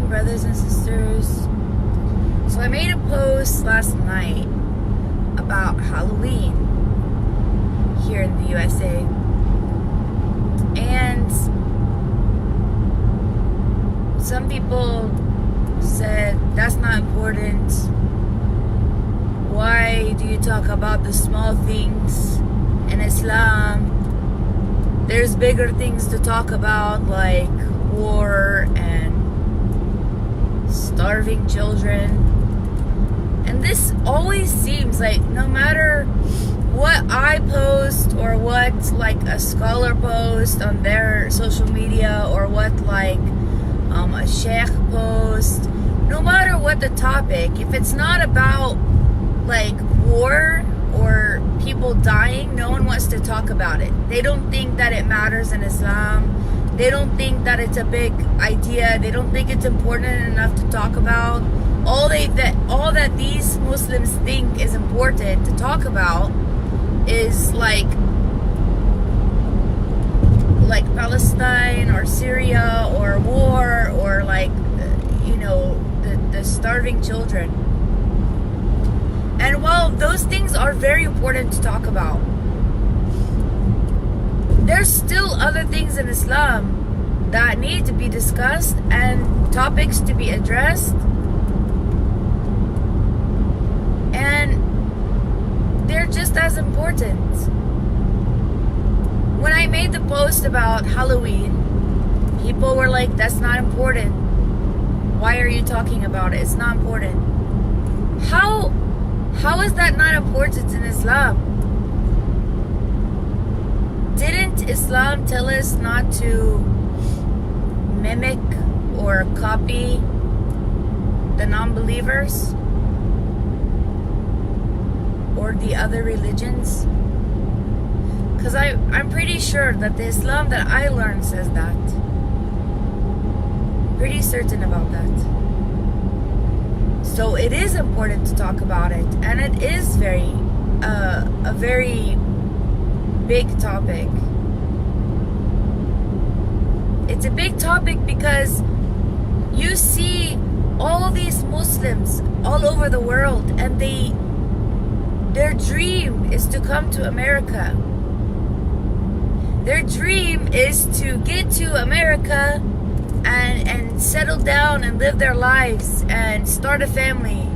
brothers and sisters. So I made a post last night about Halloween here in the USA. And some people said, that's not important. Why do you talk about the small things in Islam? There's bigger things to talk about, like war and starving children. And this always seems like no matter what I post or what like a scholar post on their social media or what like a sheikh post, no matter what the topic, if it's not about like war or people dying, no one wants to talk about it. They don't think that it matters in Islam. They don't think that it's a big idea. They don't think it's important enough to talk about. All that these Muslims think is important to talk about is like Palestine or Syria or war or like the starving children. And while those things are very important to talk about, there's still other things in Islam that need to be discussed and topics to be addressed. And they're just as important. When I made the post about Halloween, people were like, that's not important. Why are you talking about it? It's not important. How is that not important in Islam? Didn't Islam tell us not to mimic or copy the non-believers or the other religions? Because I'm pretty sure that the Islam that I learned says that. Pretty certain about that. So it is important to talk about it, and it is a very big topic. It's a big topic because you see all these Muslims all over the world, and their dream is to come to America. Their dream is to get to America and settle down and live their lives and start a family.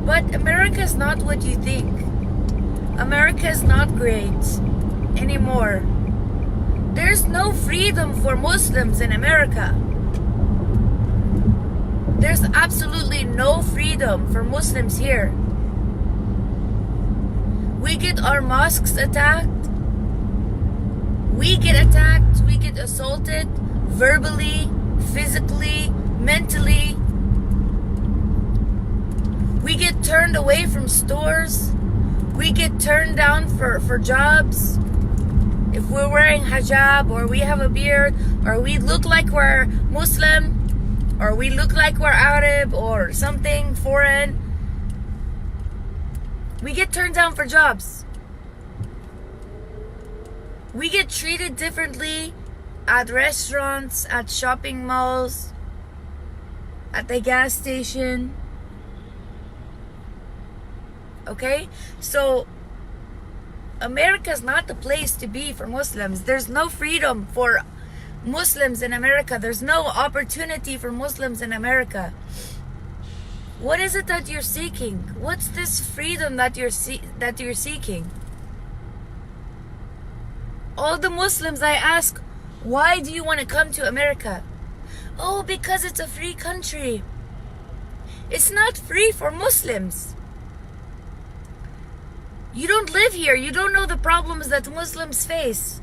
But America is not what you think. America is not great anymore. There's no freedom for Muslims in America. There's absolutely no freedom for Muslims here. We get our mosques attacked. We get attacked, we get assaulted verbally, physically, mentally. We get turned away from stores. We get turned down for jobs. If we're wearing hijab or we have a beard or we look like we're Muslim or we look like we're Arab or something foreign, we get turned down for jobs. We get treated differently at restaurants, at shopping malls, at the gas station. Okay? So, America's not the place to be for Muslims. There's no freedom for Muslims in America. There's no opportunity for Muslims in America. What is it that you're seeking? What's this freedom that you're seeking? All the Muslims I ask, why do you want to come to America? Oh, because it's a free country. It's not free for Muslims. You don't live here. You don't know the problems that Muslims face.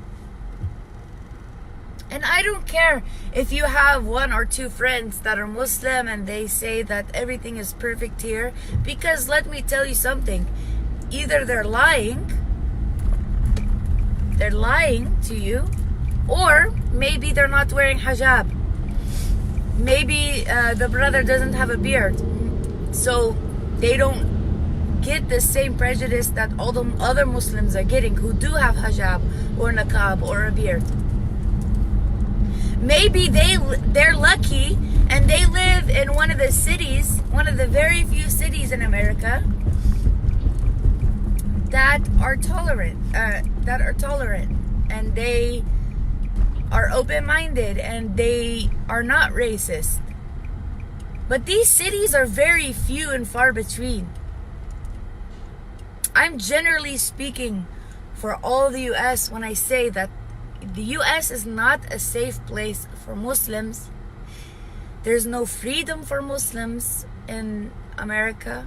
And I don't care if you have one or two friends that are Muslim and they say that everything is perfect here. Because let me tell you something. Either they're lying to you, or maybe they're not wearing hijab. Maybe the brother doesn't have a beard, so they don't get the same prejudice that all the other Muslims are getting who do have hijab or niqab or a beard. maybe they're lucky and they live in one of the cities, one of the very few cities in America that are tolerant, and they are open-minded and they are not racist. But these cities are very few and far between. I'm generally speaking for all the US when I say that the US is not a safe place for Muslims. There's no freedom for Muslims in America.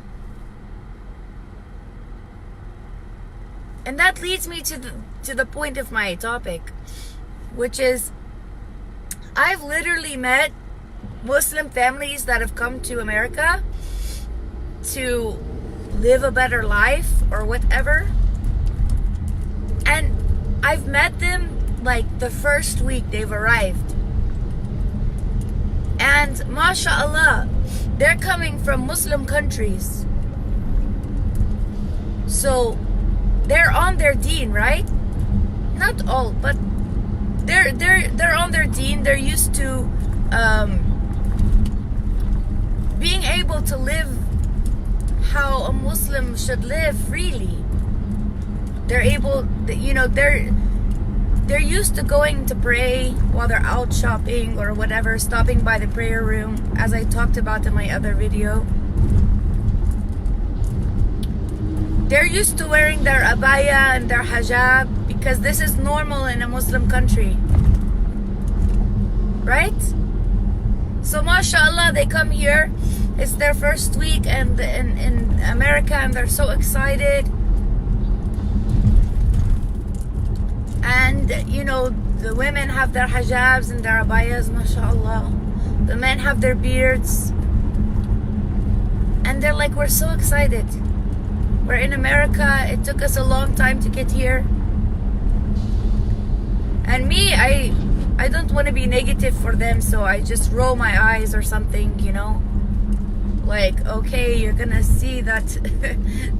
And that leads me to the point of my topic, which is I've literally met Muslim families that have come to America to live a better life or whatever. And I've met them like the first week they've arrived. And mashallah, they're coming from Muslim countries. So they're on their deen, right? Not all, but they're on their deen. They're used to being able to live how a Muslim should live freely. They're able, they're used to going to pray while they're out shopping or whatever, stopping by the prayer room, as I talked about in my other video. They're used to wearing their abaya and their hijab because this is normal in a Muslim country, right? So mashallah, they come here, it's their first week in America, and they're so excited. And the women have their hijabs and their abayas, mashallah. The men have their beards, and they're like, we're so excited. We're in America. It took us a long time to get here. And me, I don't want to be negative for them, so I just roll my eyes or something, like, okay, you're gonna see that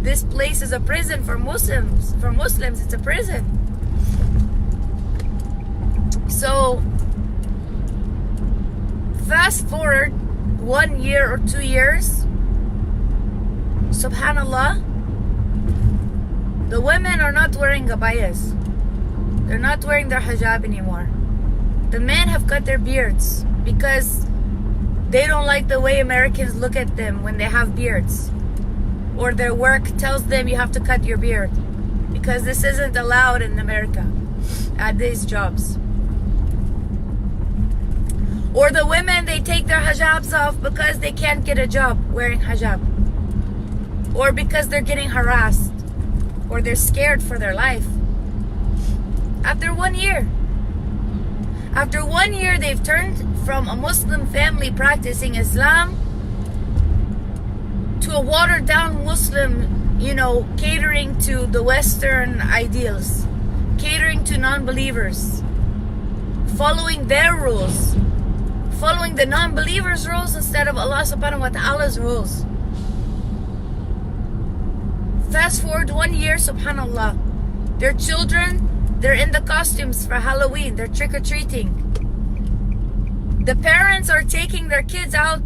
this place is a prison for Muslims. For Muslims, it's a prison. So fast forward 1 year or 2 years, subhanallah, the women are not wearing abayas. They're not wearing their hijab anymore. The men have cut their beards because they don't like the way Americans look at them when they have beards. Or their work tells them you have to cut your beard because this isn't allowed in America at these jobs. Or the women, they take their hijabs off because they can't get a job wearing hijab. Or because they're getting harassed. Or they're scared for their life. After 1 year. After 1 year, they've turned from a Muslim family practicing Islam to a watered down Muslim, catering to the Western ideals. Catering to non-believers. Following their rules. Following the non-believers' rules instead of Allah subhanahu wa ta'ala's rules. Fast forward 1 year, subhanallah. Their children, they're in the costumes for Halloween. They're trick-or-treating. The parents are taking their kids out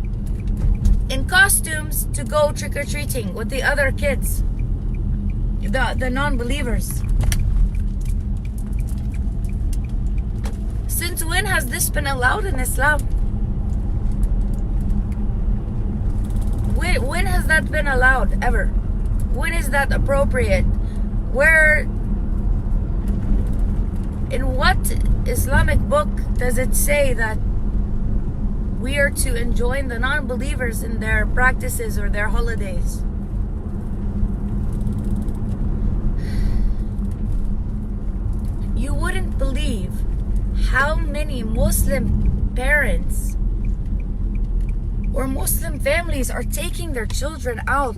in costumes to go trick-or-treating with the other kids. The non-believers. Since when has this been allowed in Islam? When has that been allowed ever? When is that appropriate? Where, in what Islamic book does it say that we are to enjoin the non-believers in their practices or their holidays? You wouldn't believe how many Muslim parents or Muslim families are taking their children out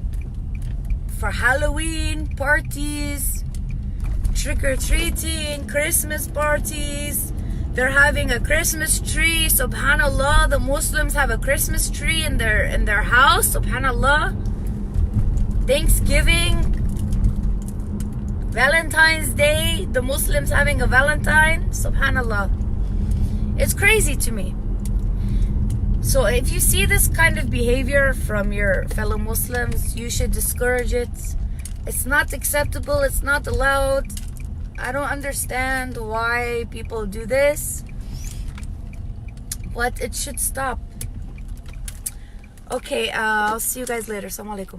for Halloween parties, trick-or-treating, Christmas parties. They're having a Christmas tree. Subhanallah, the Muslims have a Christmas tree in their house. Subhanallah. Thanksgiving, Valentine's Day, the Muslims having a Valentine. Subhanallah. It's crazy to me. So if you see this kind of behavior from your fellow Muslims, you should discourage it. It's not acceptable. It's not allowed. I don't understand why people do this, but it should stop. Okay, I'll see you guys later. Assalamu alaikum.